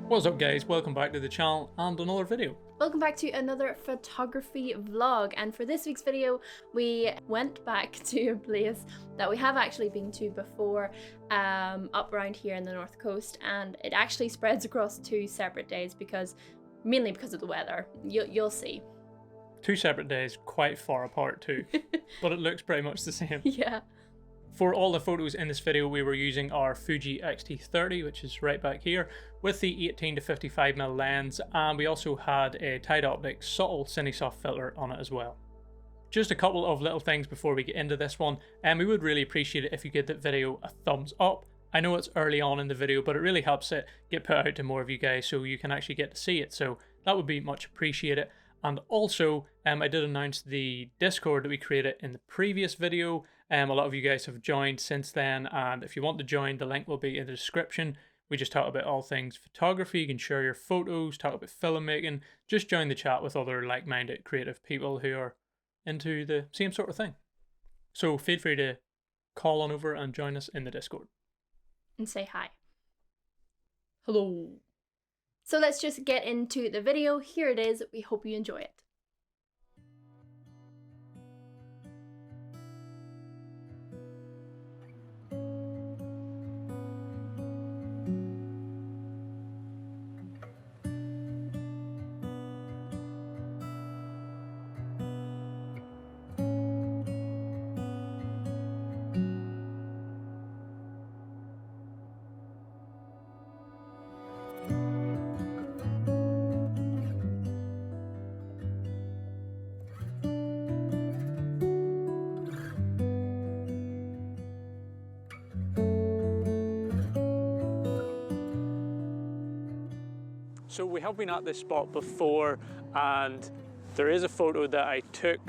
What's up guys, welcome back to the channel and another video. Welcome back to another photography vlog, and for this week's video we went back to a place that we have actually been to before, up around here in the north coast, and it actually spreads across 2 separate days mainly because of the weather. You'll see. 2 separate days, quite far apart too, but it looks pretty much the same. Yeah. For all the photos in this video we were using our Fuji X-T30, which is right back here, with the 18 to 55mm lens, and we also had a Tide Optics subtle cinesoft filter on it as well. Just a couple of little things before we get into this one, and we would really appreciate it if you give that video a thumbs up. I know it's early on in the video, but it really helps it get put out to more of you guys so you can actually get to see it, so that would be much appreciated. And also, I did announce the Discord that we created in the previous video. A lot of you guys have joined since then, and if you want to join, the link will be in the description. We just talk about all things photography. You can share your photos, talk about filmmaking, just join the chat with other like-minded creative people who are into the same sort of thing. So feel free to call on over and join us in the Discord. And say hi. Hello. So let's just get into the video. Here it is. We hope you enjoy it. So we have been at this spot before, and there is a photo that I took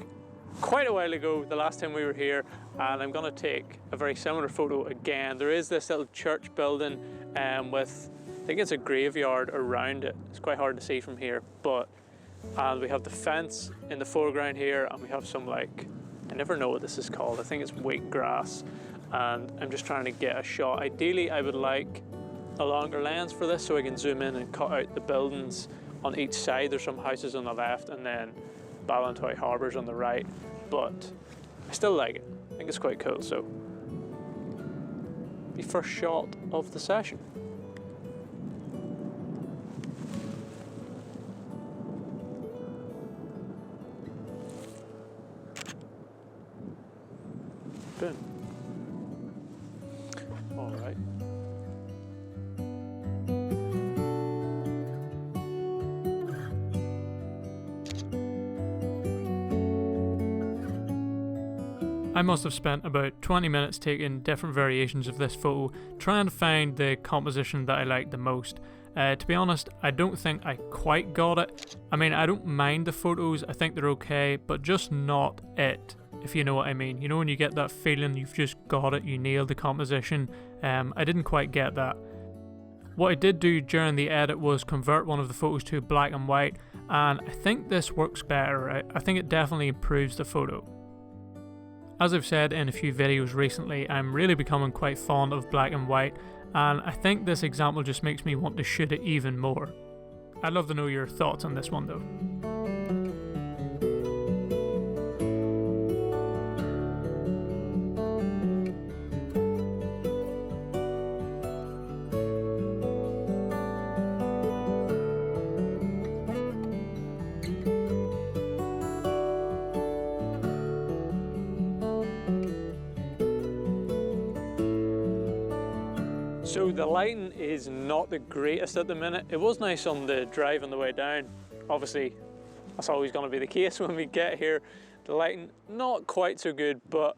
quite a while ago, the last time we were here, and I'm going to take a very similar photo again. There is this little church building with, I think it's a graveyard around it. It's quite hard to see from here, and we have the fence in the foreground here, and we have some, like, I never know what this is called. I think it's wheat grass, and I'm just trying to get a shot. Ideally, I would like a longer lens for this so I can zoom in and cut out the buildings on each side. There's some houses on the left and then Ballantoy Harbour's on the right, but I still like it. I think it's quite cool. So the first shot of the session. Boom. All right. I must have spent about 20 minutes taking different variations of this photo, trying to find the composition that I liked the most. To be honest, I don't think I quite got it. I mean, I don't mind the photos, I think they're okay, but just not it, if you know what I mean. You know when you get that feeling you've just got it, you nailed the composition. I didn't quite get that. What I did do during the edit was convert one of the photos to black and white, and I think this works better. I think it definitely improves the photo. As I've said in a few videos recently, I'm really becoming quite fond of black and white, and I think this example just makes me want to shoot it even more. I'd love to know your thoughts on this one though. So the lighting is not the greatest at the minute. It was nice on the drive on the way down. Obviously, that's always going to be the case when we get here. The lighting, not quite so good, but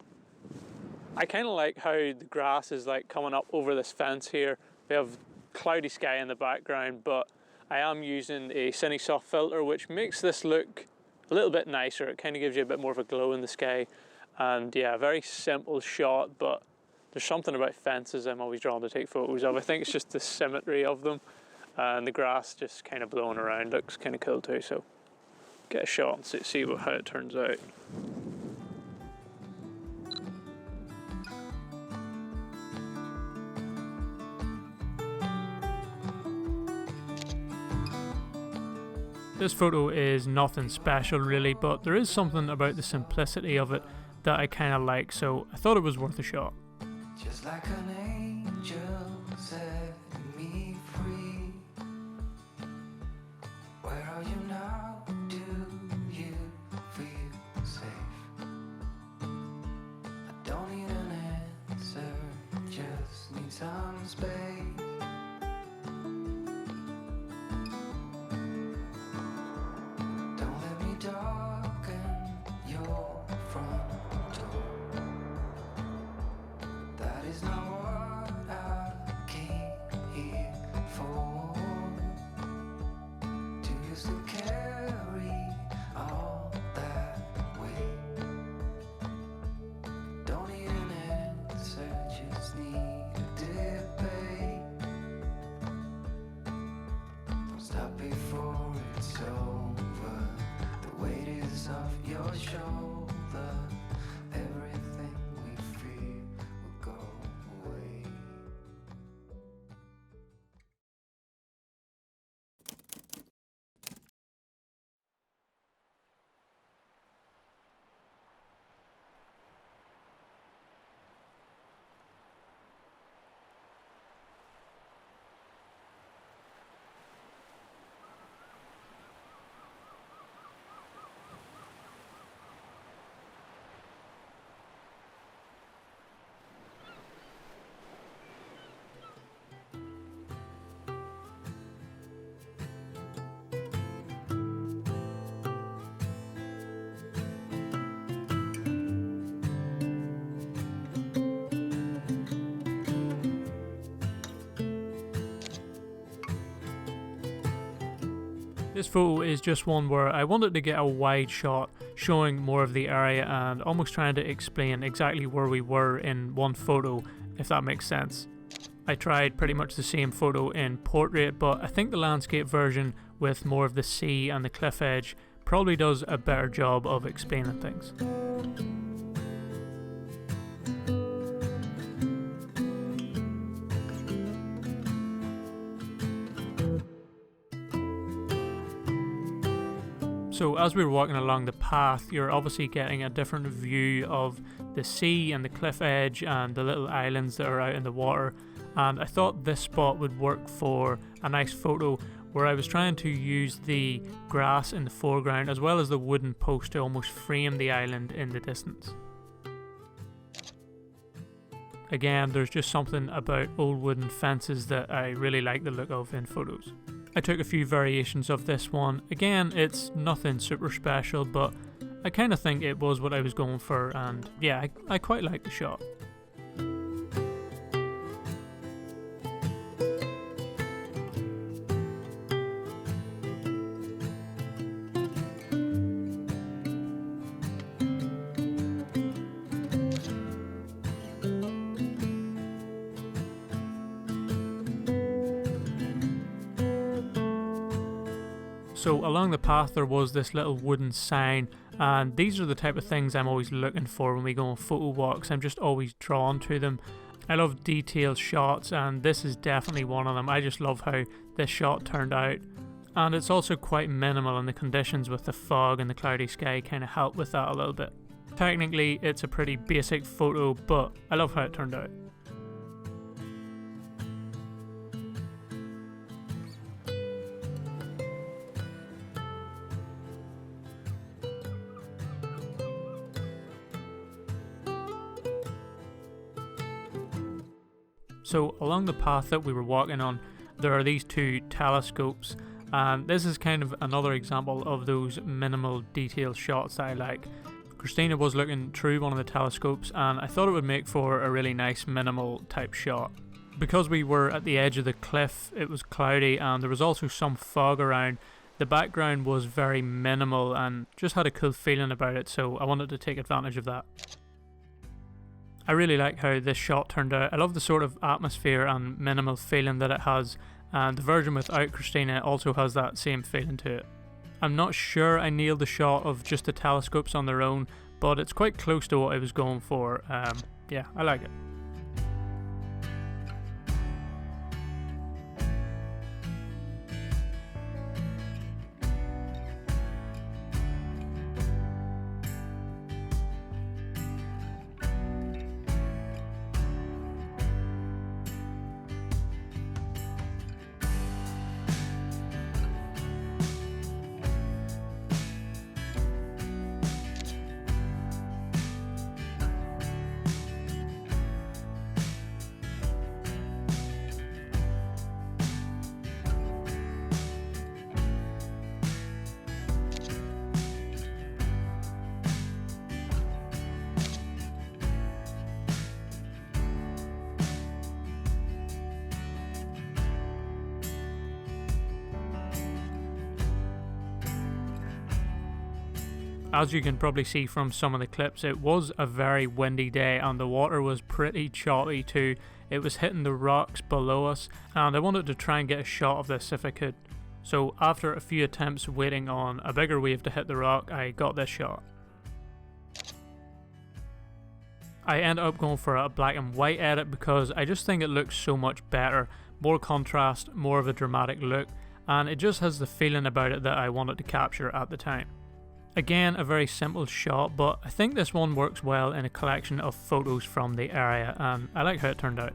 I kind of like how the grass is like coming up over this fence here. We have cloudy sky in the background, but I am using a cinesoft filter, which makes this look a little bit nicer. It kind of gives you a bit more of a glow in the sky. And yeah, very simple shot, but there's something about fences I'm always drawn to take photos of. I think it's just the symmetry of them, and the grass just kind of blowing around looks kind of cool too. So get a shot and see how it turns out. This photo is nothing special really, but there is something about the simplicity of it that I kind of like, so I thought it was worth a shot. Just like an angel set me free. Where are you now? Do you feel safe? I don't need an answer, just need some space. Don't let me darken your front door. That is not what I came here for. Do you still carry all that weight? Don't need an answer, just need a debate. Don't stop before it's over. The weight is off your shoulder. Everything we fear will go away. This photo is just one where I wanted to get a wide shot showing more of the area and almost trying to explain exactly where we were in one photo, if that makes sense. I tried pretty much the same photo in portrait, but I think the landscape version with more of the sea and the cliff edge probably does a better job of explaining things. So as we were walking along the path, you're obviously getting a different view of the sea and the cliff edge and the little islands that are out in the water, and I thought this spot would work for a nice photo where I was trying to use the grass in the foreground as well as the wooden post to almost frame the island in the distance. Again, there's just something about old wooden fences that I really like the look of in photos. I took a few variations of this one. Again, it's nothing super special, but I kind of think it was what I was going for, and yeah, I quite like the shot. So along the path there was this little wooden sign, and these are the type of things I'm always looking for when we go on photo walks. I'm just always drawn to them. I love detailed shots, and this is definitely one of them. I just love how this shot turned out, and it's also quite minimal, and the conditions with the fog and the cloudy sky kind of help with that a little bit. Technically it's a pretty basic photo, but I love how it turned out. So along the path that we were walking on, there are these two telescopes, and this is kind of another example of those minimal detail shots that I like. Christina was looking through one of the telescopes, and I thought it would make for a really nice minimal type shot. Because we were at the edge of the cliff, it was cloudy and there was also some fog around. The background was very minimal and just had a cool feeling about it, so I wanted to take advantage of that. I really like how this shot turned out. I love the sort of atmosphere and minimal feeling that it has, and the version without Christina also has that same feeling to it. I'm not sure I nailed the shot of just the telescopes on their own, but it's quite close to what I was going for. Yeah, I like it. As you can probably see from some of the clips, it was a very windy day and the water was pretty choppy too. It was hitting the rocks below us and I wanted to try and get a shot of this if I could. So after a few attempts waiting on a bigger wave to hit the rock, I got this shot. I ended up going for a black and white edit because I just think it looks so much better. More contrast, more of a dramatic look, and it just has the feeling about it that I wanted to capture at the time. Again, a very simple shot, but I think this one works well in a collection of photos from the area and I like how it turned out.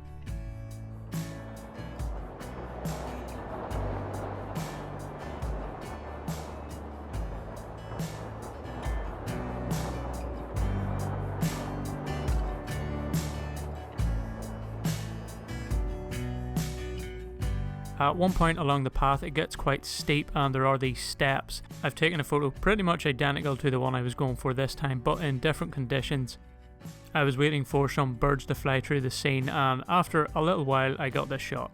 At one point along the path it gets quite steep and there are these steps. I've taken a photo pretty much identical to the one I was going for this time, but in different conditions. I was waiting for some birds to fly through the scene and after a little while I got this shot.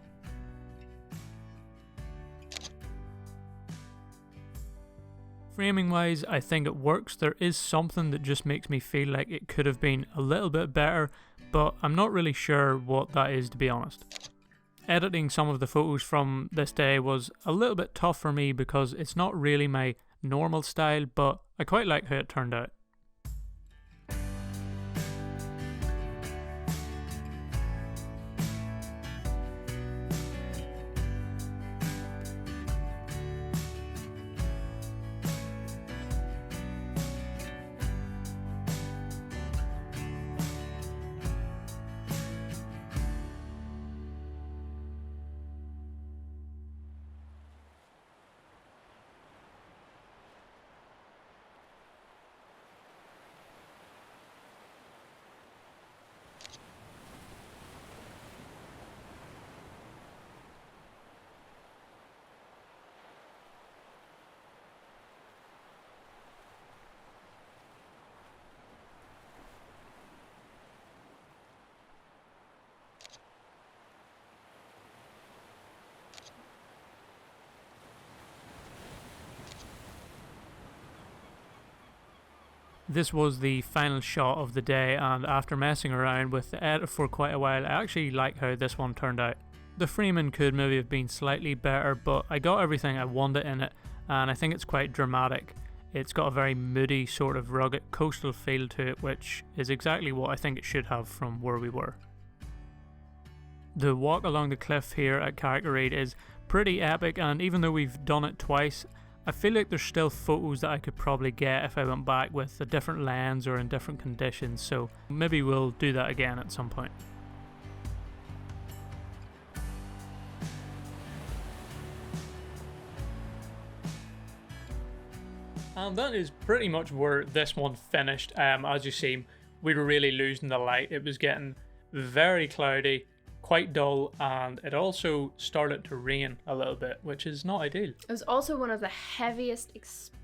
Framing wise I think it works. There is something that just makes me feel like it could have been a little bit better, but I'm not really sure what that is, to be honest. Editing some of the photos from this day was a little bit tough for me because it's not really my normal style, but I quite like how it turned out. This was the final shot of the day, and after messing around with the edit for quite a while, I actually like how this one turned out. The framing could maybe have been slightly better, but I got everything I wanted in it, and I think it's quite dramatic. It's got a very moody, sort of rugged coastal feel to it, which is exactly what I think it should have from where we were. The walk along the cliff here at Carrick A Rede is pretty epic, and even though we've done it twice, I feel like there's still photos that I could probably get if I went back with a different lens or in different conditions, so maybe we'll do that again at some point. And that is pretty much where this one finished. As you see, we were really losing the light. It was getting very cloudy, quite dull, and it also started to rain a little bit, which is not ideal. It was also one of the heaviest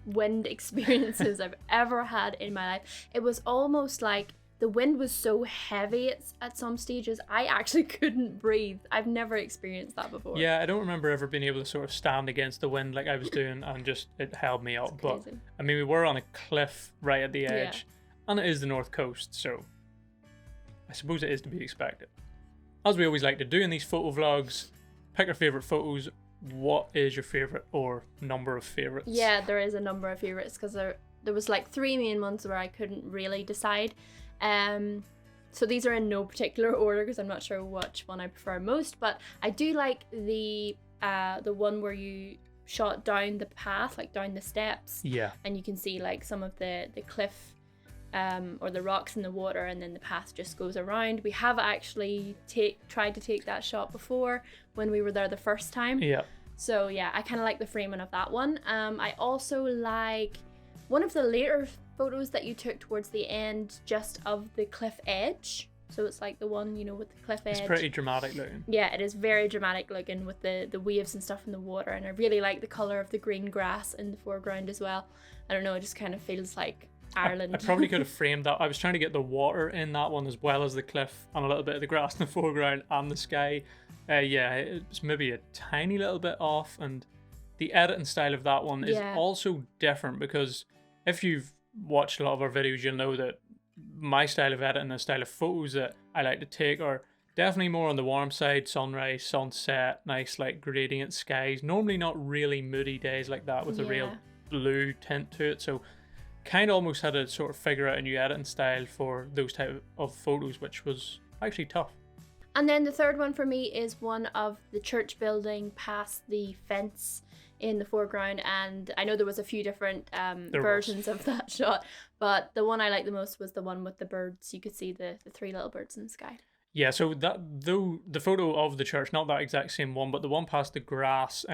wind experiences I've ever had in my life. It was almost like the wind was so heavy at some stages I actually couldn't breathe. I've never experienced that before. Yeah, I don't remember ever being able to sort of stand against the wind like I was doing and just it held me up. But I mean, we were on a cliff right at the edge, and it is the north coast, so I suppose it is to be expected. As we always like to do in these photo vlogs, pick our favourite photos. What is your favourite or number of favourites? Yeah, there is a number of favourites because there was like 3 main ones where I couldn't really decide. So these are in no particular order because I'm not sure which one I prefer most, but I do like the one where you shot down the path, like down the steps. Yeah. And you can see like some of the cliff or the rocks in the water, and then the path just goes around. We have actually tried to take that shot before when we were there the first time. Yeah. So yeah, I kind of like the framing of that one. I also like one of the later photos that you took towards the end, just of the cliff edge. So it's like the one, you know, with the cliff edge. It's pretty dramatic looking. Yeah, it is very dramatic looking with the waves and stuff in the water, and I really like the colour of the green grass in the foreground as well. I don't know, it just kind of feels like Ireland. I probably could have framed that. I was trying to get the water in that one as well as the cliff and a little bit of the grass in the foreground and the sky. Yeah, it's maybe a tiny little bit off, and the editing style of that one is also different because if you've watched a lot of our videos, you'll know that my style of editing and the style of photos that I like to take are definitely more on the warm side, sunrise, sunset, nice like gradient skies, normally not really moody days like that with a real blue tint to it. So kind of almost had to sort of figure out a new editing style for those type of photos, which was actually tough. And then the third one for me is one of the church building past the fence in the foreground, and I know there was a few different versions of that shot, but the one I liked the most was the one with the birds. You could see the three little birds in the sky. Yeah, so that though the photo of the church, not that exact same one, but the one past the grass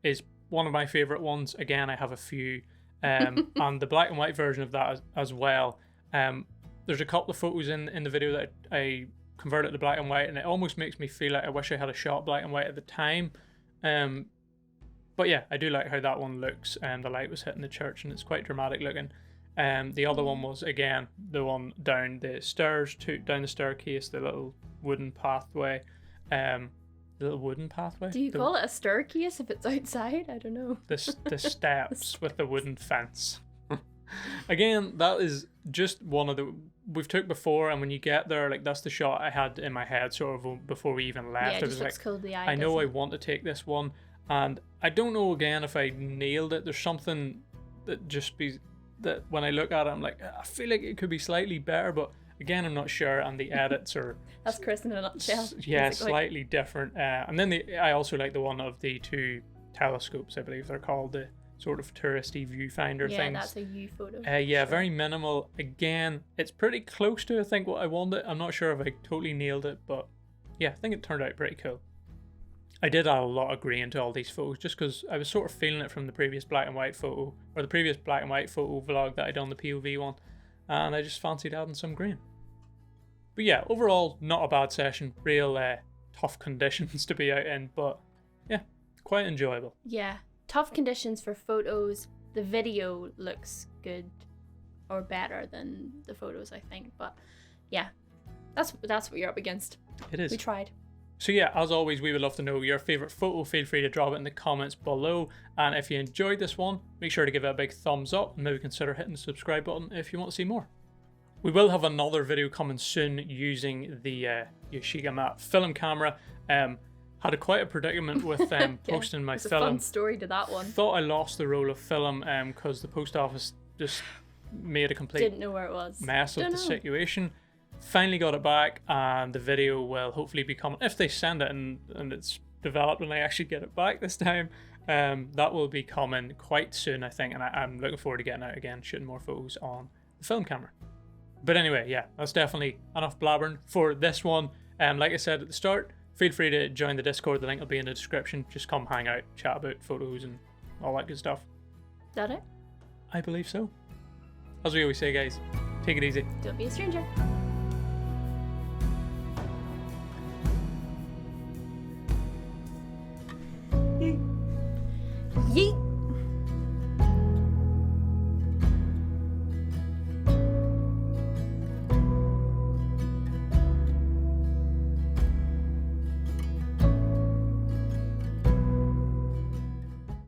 is one of my favorite ones. Again, I have a few, and the black and white version of that as well. There's a couple of photos in the video that I converted to black and white, and it almost makes me feel like I wish I had a shot black and white at the time. But yeah, I do like how that one looks, and the light was hitting the church, and it's quite dramatic looking. The other one was, again, the one down the stairs, down the staircase, the little wooden pathway. Do you call it a staircase if it's outside? I don't know. The steps with the wooden fence. Again, that is just one of the we've took before, and when you get there, like that's the shot I had in my head sort of before we even left. Yeah, it just looks cool to the eye. I know I want to take this one, and I don't know again if I nailed it. There's something that when I look at it, I'm like, I feel like it could be slightly better, but again, I'm not sure. And the edits are that's Chris in a nutshell. Yeah, slightly different. And then I also like the one of the two telescopes, I believe they're called, the sort of touristy viewfinder things. Yeah, that's a U photo. Yeah, sure. Very minimal. Again, it's pretty close to I think what I wanted. I'm not sure if I totally nailed it, but yeah, I think it turned out pretty cool. I did add a lot of grey into all these photos just because I was sort of feeling it from the previous black and white photo, or the previous black and white photo vlog that I done, the POV one, and I just fancied adding some green. But yeah, overall, not a bad session. Real tough conditions to be out in, but yeah, quite enjoyable. Yeah, tough conditions for photos. The video looks good, or better than the photos, I think. But yeah, that's what you're up against. It is. We tried. So yeah, as always, we would love to know your favourite photo. Feel free to drop it in the comments below. And if you enjoyed this one, make sure to give it a big thumbs up and maybe consider hitting the subscribe button if you want to see more. We will have another video coming soon using the Yashica Matte film camera. Had quite a predicament with posting my film. A fun story to that one. Thought I lost the roll of film because the post office just made a complete didn't know where it was. Mess of the situation. Finally got it back, and the video will hopefully be coming if they send it and it's developed and I actually get it back this time. That will be coming quite soon, I think, and I'm looking forward to getting out again, shooting more photos on the film camera. But anyway, yeah, that's definitely enough blabbering for this one. Like I said at the start, feel free to join the Discord. The link will be in the description. Just come hang out, chat about photos and all that good stuff. Is that it? I believe so. As we always say, guys, take it easy. Don't be a stranger.